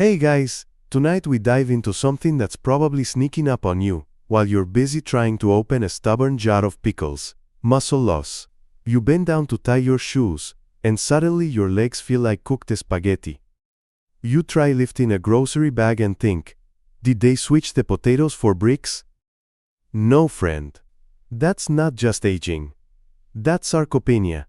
Hey guys, tonight we dive into something that's probably sneaking up on you while you're busy trying to open a stubborn jar of pickles: muscle loss. You bend down to tie your shoes, and suddenly your legs feel like cooked spaghetti. You try lifting a grocery bag and think, did they switch the potatoes for bricks? No, friend. That's not just aging. That's sarcopenia.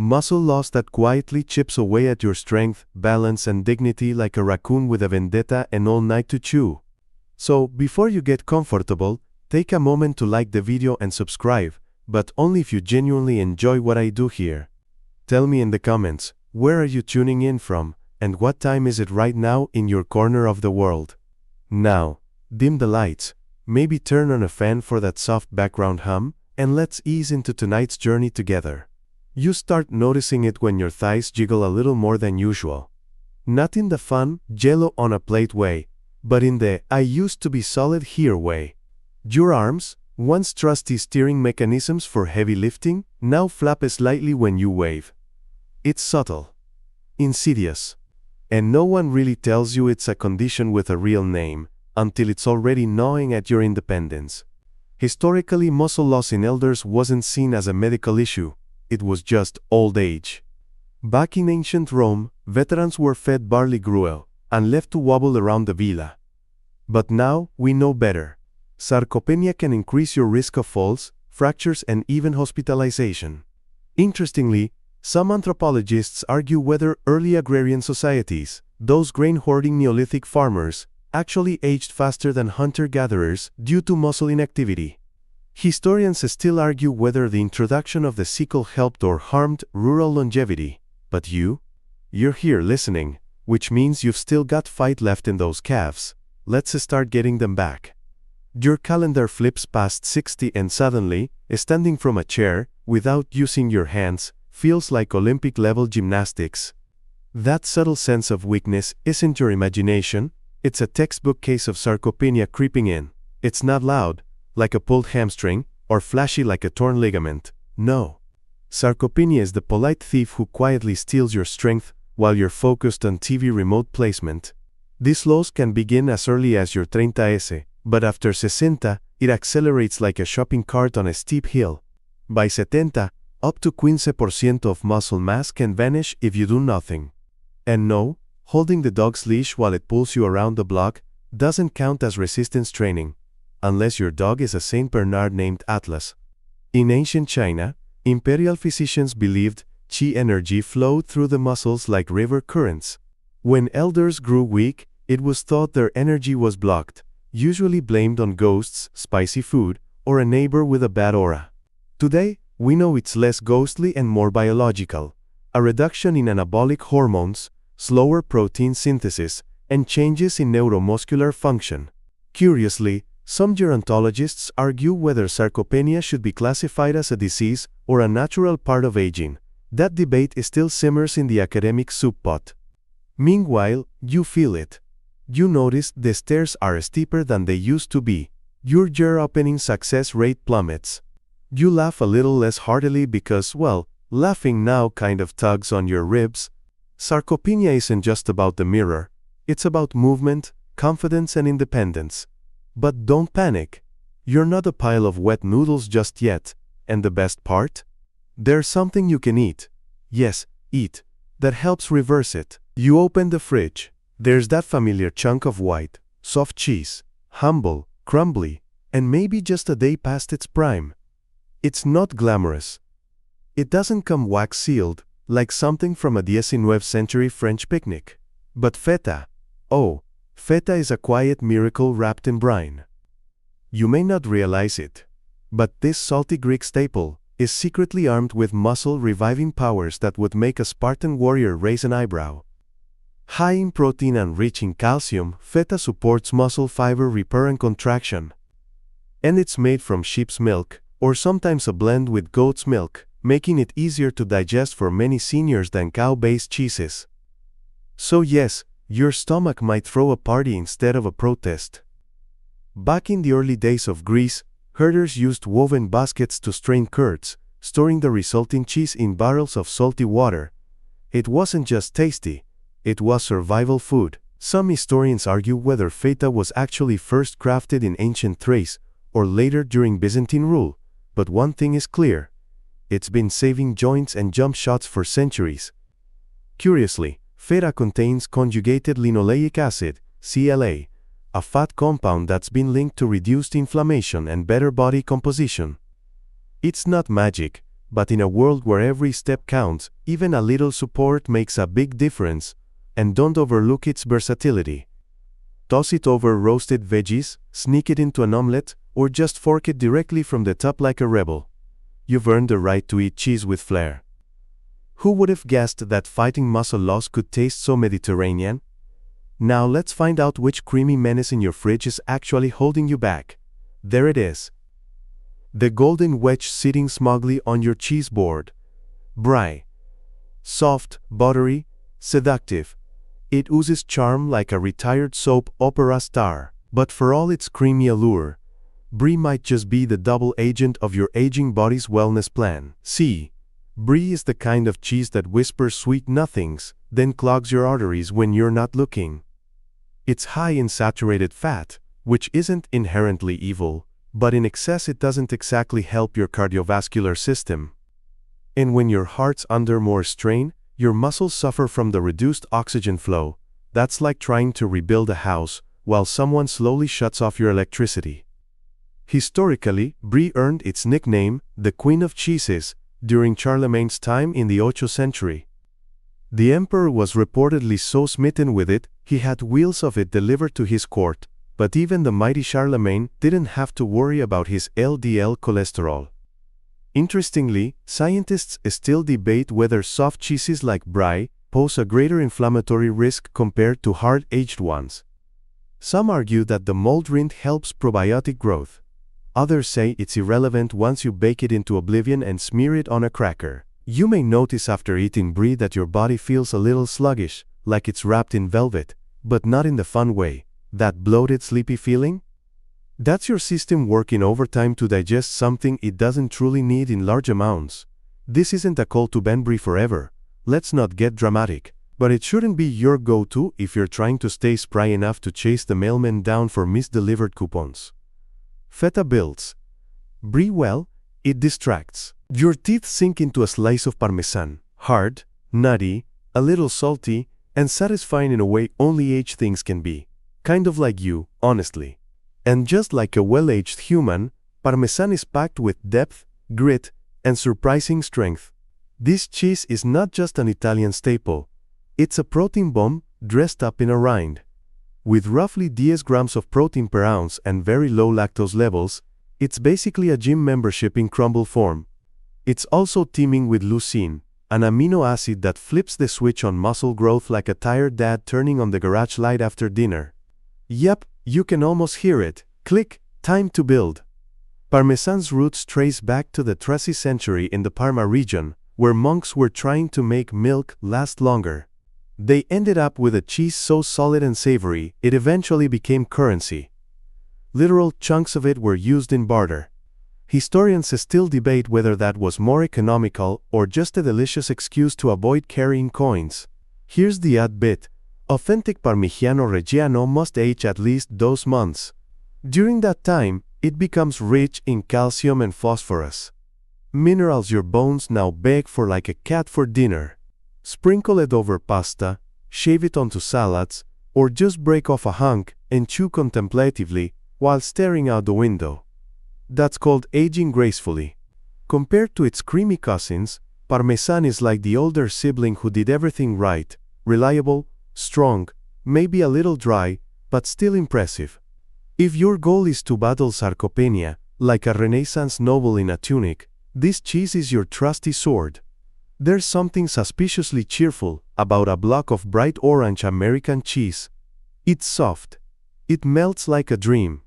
Muscle loss that quietly chips away at your strength, balance, and dignity like a raccoon with a vendetta and all night to chew. So, before you get comfortable, take a moment to like the video and subscribe, but only if you genuinely enjoy what I do here. Tell me in the comments, where are you tuning in from, and what time is it right now in your corner of the world? Now, dim the lights, maybe turn on a fan for that soft background hum, and let's ease into tonight's journey together. You start noticing it when your thighs jiggle a little more than usual. Not in the fun, jello on a plate way, but in the I used to be solid here way. Your arms, once trusty steering mechanisms for heavy lifting, now flap slightly when you wave. It's subtle, insidious, and no one really tells you it's a condition with a real name until it's already gnawing at your independence. Historically, muscle loss in elders wasn't seen as a medical issue. It was just old age. Back in ancient Rome, veterans were fed barley gruel and left to wobble around the villa. But now, we know better. Sarcopenia can increase your risk of falls, fractures, and even hospitalization. Interestingly, some anthropologists argue whether early agrarian societies, those grain-hoarding Neolithic farmers, actually aged faster than hunter-gatherers due to muscle inactivity. Historians still argue whether the introduction of the sickle helped or harmed rural longevity, but you're here listening, which means you've still got fight left in those calves. Let's start getting them back. Your calendar flips past 60 and suddenly, standing from a chair, without using your hands, feels like Olympic-level gymnastics. That subtle sense of weakness isn't your imagination, it's a textbook case of sarcopenia creeping in. It's not loud, like a pulled hamstring, or flashy like a torn ligament. No. Sarcopenia is the polite thief who quietly steals your strength while you're focused on TV remote placement. These lows can begin as early as your 30s, but after 60, it accelerates like a shopping cart on a steep hill. By 70, up to 15% of muscle mass can vanish if you do nothing. And no, holding the dog's leash while it pulls you around the block doesn't count as resistance training, unless your dog is a Saint Bernard named Atlas. In ancient China, imperial physicians believed qi energy flowed through the muscles like river currents. When elders grew weak, it was thought their energy was blocked, usually blamed on ghosts, spicy food, or a neighbor with a bad aura. Today, we know it's less ghostly and more biological. A reduction in anabolic hormones, slower protein synthesis, and changes in neuromuscular function. Curiously, some gerontologists argue whether sarcopenia should be classified as a disease or a natural part of aging. That debate still simmers in the academic soup pot. Meanwhile, you feel it. You notice the stairs are steeper than they used to be. Your jar-opening success rate plummets. You laugh a little less heartily because, well, laughing now kind of tugs on your ribs. Sarcopenia isn't just about the mirror. It's about movement, confidence, and independence. But don't panic. You're not a pile of wet noodles just yet, and the best part? There's something you can eat. Yes, eat. That helps reverse it. You open the fridge. There's that familiar chunk of white, soft cheese, humble, crumbly, and maybe just a day past its prime. It's not glamorous. It doesn't come wax-sealed, like something from a 19th century French picnic. But feta, oh, feta is a quiet miracle wrapped in brine. You may not realize it, but this salty Greek staple is secretly armed with muscle-reviving powers that would make a Spartan warrior raise an eyebrow. High in protein and rich in calcium, feta supports muscle fiber repair and contraction. And it's made from sheep's milk, or sometimes a blend with goat's milk, making it easier to digest for many seniors than cow-based cheeses. So yes, your stomach might throw a party instead of a protest. Back in the early days of Greece, herders used woven baskets to strain curds, storing the resulting cheese in barrels of salty water. It wasn't just tasty, it was survival food. Some historians argue whether feta was actually first crafted in ancient Thrace or later during Byzantine rule, but one thing is clear: it's been saving joints and jump shots for centuries. Curiously, feta contains conjugated linoleic acid, CLA, a fat compound that's been linked to reduced inflammation and better body composition. It's not magic, but in a world where every step counts, even a little support makes a big difference, and don't overlook its versatility. Toss it over roasted veggies, sneak it into an omelette, or just fork it directly from the top like a rebel. You've earned the right to eat cheese with flair. Who would have guessed that fighting muscle loss could taste so Mediterranean? Now let's find out which creamy menace in your fridge is actually holding you back. There it is. The golden wedge sitting smugly on your cheese board. Brie. Soft, buttery, seductive. It oozes charm like a retired soap opera star. But for all its creamy allure, brie might just be the double agent of your aging body's wellness plan. See, brie is the kind of cheese that whispers sweet nothings, then clogs your arteries when you're not looking. It's high in saturated fat, which isn't inherently evil, but in excess it doesn't exactly help your cardiovascular system. And when your heart's under more strain, your muscles suffer from the reduced oxygen flow. That's like trying to rebuild a house while someone slowly shuts off your electricity. Historically, brie earned its nickname, the Queen of Cheeses, during Charlemagne's time in the 8th century. The emperor was reportedly so smitten with it, he had wheels of it delivered to his court, but even the mighty Charlemagne didn't have to worry about his LDL cholesterol. Interestingly, scientists still debate whether soft cheeses like brie pose a greater inflammatory risk compared to hard-aged ones. Some argue that the mold rind helps probiotic growth. Others say it's irrelevant once you bake it into oblivion and smear it on a cracker. You may notice after eating brie that your body feels a little sluggish, like it's wrapped in velvet, but not in the fun way. That bloated, sleepy feeling? That's your system working overtime to digest something it doesn't truly need in large amounts. This isn't a call to ban brie forever. Let's not get dramatic. But it shouldn't be your go-to if you're trying to stay spry enough to chase the mailman down for misdelivered coupons. Feta builds. Brie, well, it distracts. Your teeth sink into a slice of Parmesan. Hard, nutty, a little salty, and satisfying in a way only aged things can be. Kind of like you, honestly. And just like a well-aged human, Parmesan is packed with depth, grit, and surprising strength. This cheese is not just an Italian staple. It's a protein bomb dressed up in a rind. With roughly 10 grams of protein per ounce and very low lactose levels, it's basically a gym membership in crumble form. It's also teeming with leucine, an amino acid that flips the switch on muscle growth like a tired dad turning on the garage light after dinner. Yep, you can almost hear it. Click, time to build. Parmesan's roots trace back to the 3rd century in the Parma region, where monks were trying to make milk last longer. They ended up with a cheese so solid and savory, it eventually became currency. Literal chunks of it were used in barter. Historians still debate whether that was more economical or just a delicious excuse to avoid carrying coins. Here's the odd bit. Authentic Parmigiano Reggiano must age at least those months. During that time, it becomes rich in calcium and phosphorus. Minerals your bones now beg for like a cat for dinner. Sprinkle it over pasta, shave it onto salads, or just break off a hunk and chew contemplatively while staring out the window. That's called aging gracefully. Compared to its creamy cousins, Parmesan is like the older sibling who did everything right, reliable, strong, maybe a little dry, but still impressive. If your goal is to battle sarcopenia, like a Renaissance noble in a tunic, this cheese is your trusty sword. There's something suspiciously cheerful about a block of bright orange American cheese. It's soft. It melts like a dream.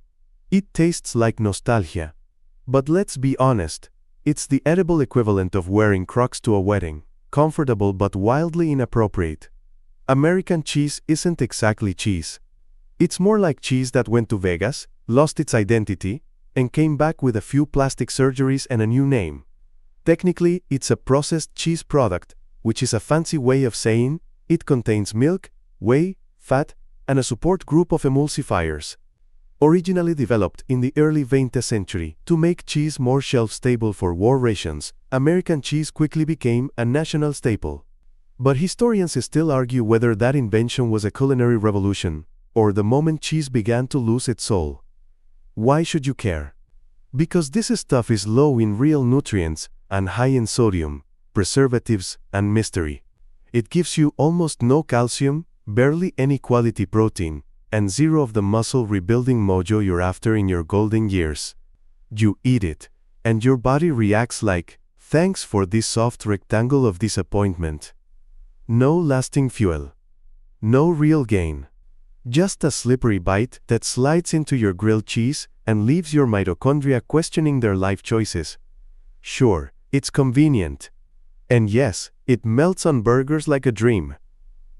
It tastes like nostalgia. But let's be honest, it's the edible equivalent of wearing Crocs to a wedding. Comfortable but wildly inappropriate. American cheese isn't exactly cheese. It's more like cheese that went to Vegas, lost its identity, and came back with a few plastic surgeries and a new name. Technically, it's a processed cheese product, which is a fancy way of saying it contains milk, whey, fat, and a support group of emulsifiers. Originally developed in the early 20th century to make cheese more shelf-stable for war rations, American cheese quickly became a national staple. But historians still argue whether that invention was a culinary revolution, or the moment cheese began to lose its soul. Why should you care? Because this stuff is low in real nutrients and high in sodium, preservatives, and mystery. It gives you almost no calcium, barely any quality protein, and zero of the muscle rebuilding mojo you're after in your golden years. You eat it, and your body reacts like, thanks for this soft rectangle of disappointment. No lasting fuel. No real gain. Just a slippery bite that slides into your grilled cheese and leaves your mitochondria questioning their life choices. Sure, it's convenient. And yes, it melts on burgers like a dream.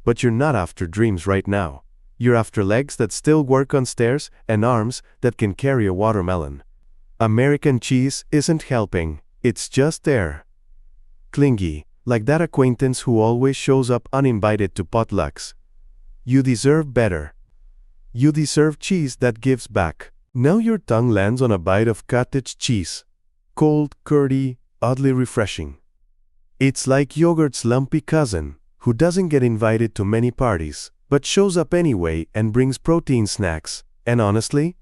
But you're not after dreams right now. You're after legs that still work on stairs and arms that can carry a watermelon. American cheese isn't helping, it's just there. Clingy, like that acquaintance who always shows up uninvited to potlucks. You deserve better. You deserve cheese that gives back. Now your tongue lands on a bite of cottage cheese. Cold, curdy, oddly refreshing. It's like yogurt's lumpy cousin, who doesn't get invited to many parties, but shows up anyway and brings protein snacks, and honestly,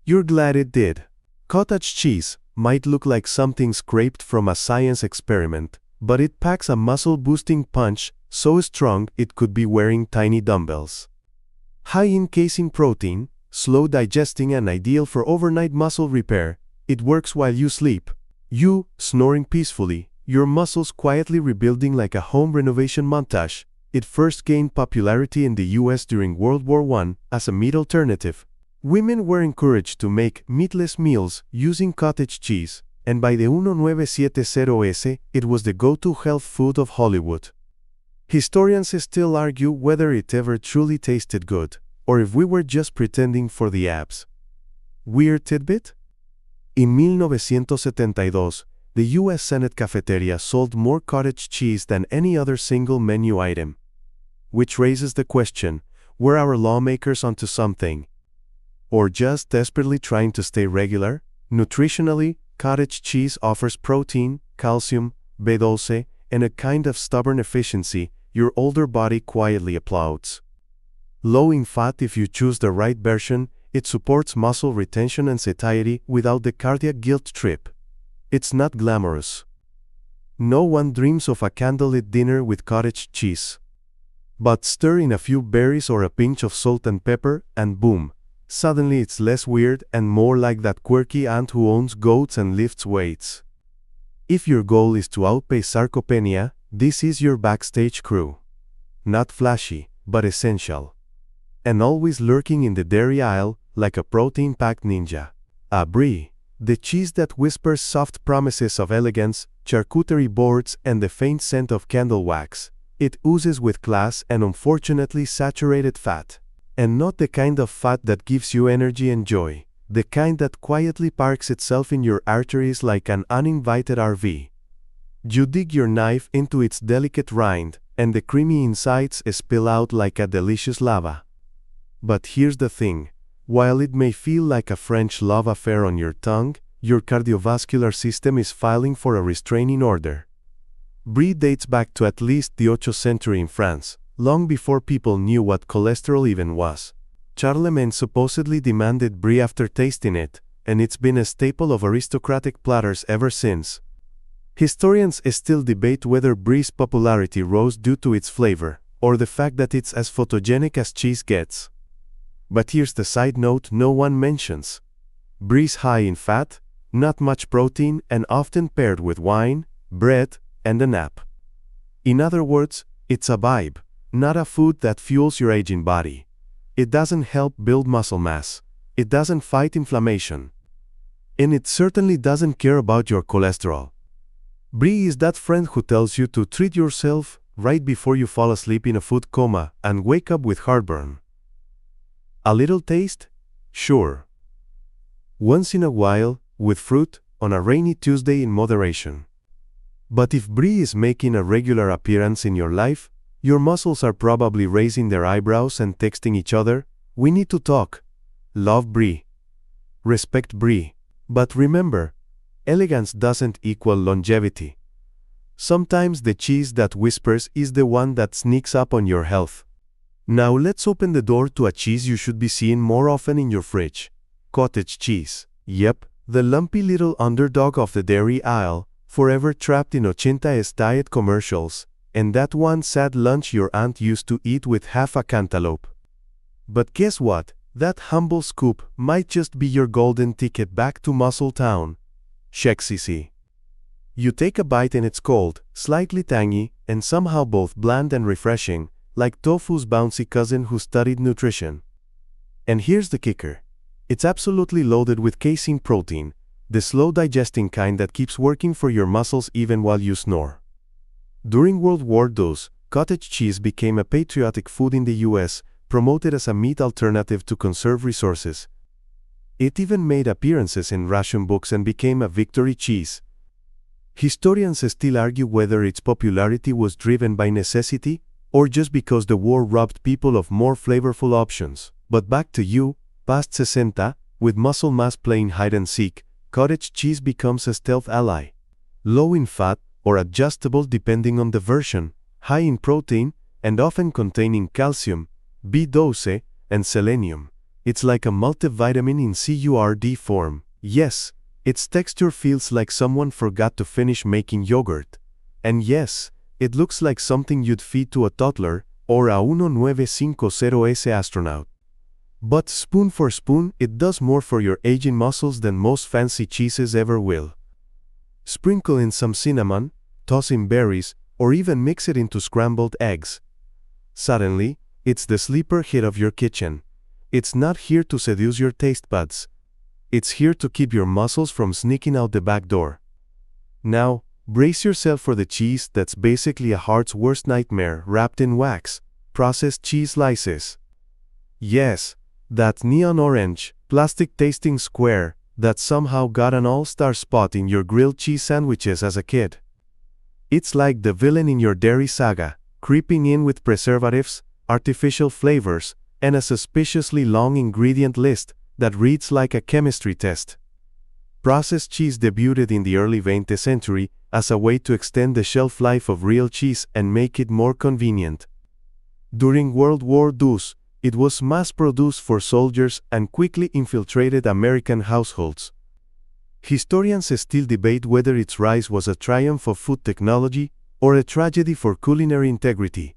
you're glad it did. Cottage cheese might look like something scraped from a science experiment, but it packs a muscle-boosting punch so strong it could be wearing tiny dumbbells. High in casein protein, slow digesting and ideal for overnight muscle repair, it works while you sleep. You, snoring peacefully, your muscles quietly rebuilding like a home renovation montage. It first gained popularity in the US during World War I as a meat alternative. Women were encouraged to make meatless meals using cottage cheese, and by the 1970s, it was the go-to health food of Hollywood. Historians still argue whether it ever truly tasted good, or if we were just pretending for the abs. Weird tidbit? In 1972, the U.S. Senate cafeteria sold more cottage cheese than any other single menu item. Which raises the question, were our lawmakers onto something? Or just desperately trying to stay regular? Nutritionally, cottage cheese offers protein, calcium, B12, and a kind of stubborn efficiency your older body quietly applauds. Low in fat if you choose the right version, it supports muscle retention and satiety without the cardiac guilt trip. It's not glamorous. No one dreams of a candlelit dinner with cottage cheese. But stir in a few berries or a pinch of salt and pepper, and boom, suddenly it's less weird and more like that quirky aunt who owns goats and lifts weights. If your goal is to outpace sarcopenia, this is your backstage crew. Not flashy, but essential. And always lurking in the dairy aisle like a protein-packed ninja. A brie, the cheese that whispers soft promises of elegance, charcuterie boards, and the faint scent of candle wax. It oozes with class and unfortunately saturated fat. And not the kind of fat that gives you energy and joy. The kind that quietly parks itself in your arteries like an uninvited RV. You dig your knife into its delicate rind, and the creamy insides spill out like a delicious lava. But here's the thing. While it may feel like a French love affair on your tongue, your cardiovascular system is filing for a restraining order. Brie dates back to at least the 8th century in France, long before people knew what cholesterol even was. Charlemagne supposedly demanded brie after tasting it, and it's been a staple of aristocratic platters ever since. Historians still debate whether brie's popularity rose due to its flavor, or the fact that it's as photogenic as cheese gets. But here's the side note no one mentions. Brie's high in fat, not much protein, and often paired with wine, bread, and a nap. In other words, it's a vibe, not a food that fuels your aging body. It doesn't help build muscle mass. It doesn't fight inflammation. And it certainly doesn't care about your cholesterol. Brie is that friend who tells you to treat yourself right before you fall asleep in a food coma and wake up with heartburn. A little taste? Sure. Once in a while, with fruit, on a rainy Tuesday in moderation. But if brie is making a regular appearance in your life, Your muscles are probably raising their eyebrows and texting each other, "We need to talk. Love Brie. Respect Brie." But remember, elegance doesn't equal longevity. Sometimes the cheese that whispers is the one that sneaks up on your health. Now let's open the door to a cheese you should be seeing more often in your fridge. Cottage cheese. Yep, the lumpy little underdog of the dairy aisle, forever trapped in 80s diet commercials, and that one sad lunch your aunt used to eat with half a cantaloupe. But guess what? That humble scoop might just be your golden ticket back to Muscle Town. Shexisi. You take a bite and it's cold, slightly tangy, and somehow both bland and refreshing, like tofu's bouncy cousin who studied nutrition. And here's the kicker. It's absolutely loaded with casein protein, the slow-digesting kind that keeps working for your muscles even while you snore. During World War II, cottage cheese became a patriotic food in the US, promoted as a meat alternative to conserve resources. It even made appearances in ration books and became a victory cheese. Historians still argue whether its popularity was driven by necessity or just because the war robbed people of more flavorful options. But back to you, past 60, with muscle mass playing hide-and-seek, cottage cheese becomes a stealth ally. Low in fat, or adjustable depending on the version, high in protein, and often containing calcium, B12, and selenium. It's like a multivitamin in CURD form. Yes, its texture feels like someone forgot to finish making yogurt. And yes, it looks like something you'd feed to a toddler or a 1950S astronaut. But spoon for spoon, it does more for your aging muscles than most fancy cheeses ever will. Sprinkle in some cinnamon, toss in berries, or even mix it into scrambled eggs. Suddenly, it's the sleeper hit of your kitchen. It's not here to seduce your taste buds. It's here to keep your muscles from sneaking out the back door. Now, brace yourself for the cheese that's basically a heart's worst nightmare wrapped in wax: processed cheese slices. Yes, that neon orange, plastic-tasting square that somehow got an all-star spot in your grilled cheese sandwiches as a kid. It's like the villain in your dairy saga, creeping in with preservatives, artificial flavors, and a suspiciously long ingredient list that reads like a chemistry test. Processed cheese debuted in the early 20th century as a way to extend the shelf life of real cheese and make it more convenient. During World War II, it was mass-produced for soldiers and quickly infiltrated American households. Historians still debate whether its rise was a triumph of food technology or a tragedy for culinary integrity.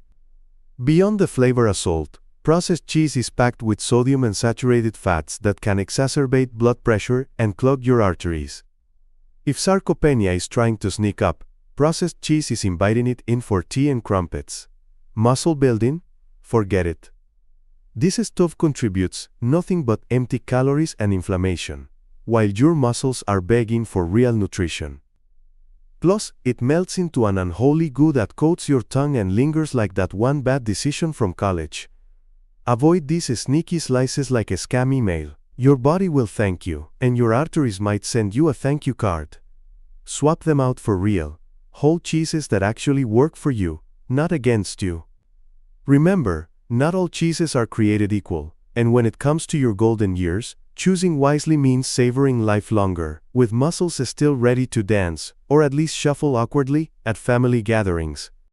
Beyond the flavor assault, processed cheese is packed with sodium and saturated fats that can exacerbate blood pressure and clog your arteries. If sarcopenia is trying to sneak up, processed cheese is inviting it in for tea and crumpets. Muscle building? Forget it. This stuff contributes nothing but empty calories and inflammation, while your muscles are begging for real nutrition. Plus, it melts into an unholy goo that coats your tongue and lingers like that one bad decision from college. Avoid these sneaky slices like a scam email. Your body will thank you, and your arteries might send you a thank you card. Swap them out for real, whole cheeses that actually work for you, not against you. Remember, not all cheeses are created equal, and when it comes to your golden years, choosing wisely means savoring life longer, with muscles still ready to dance, or at least shuffle awkwardly, at family gatherings.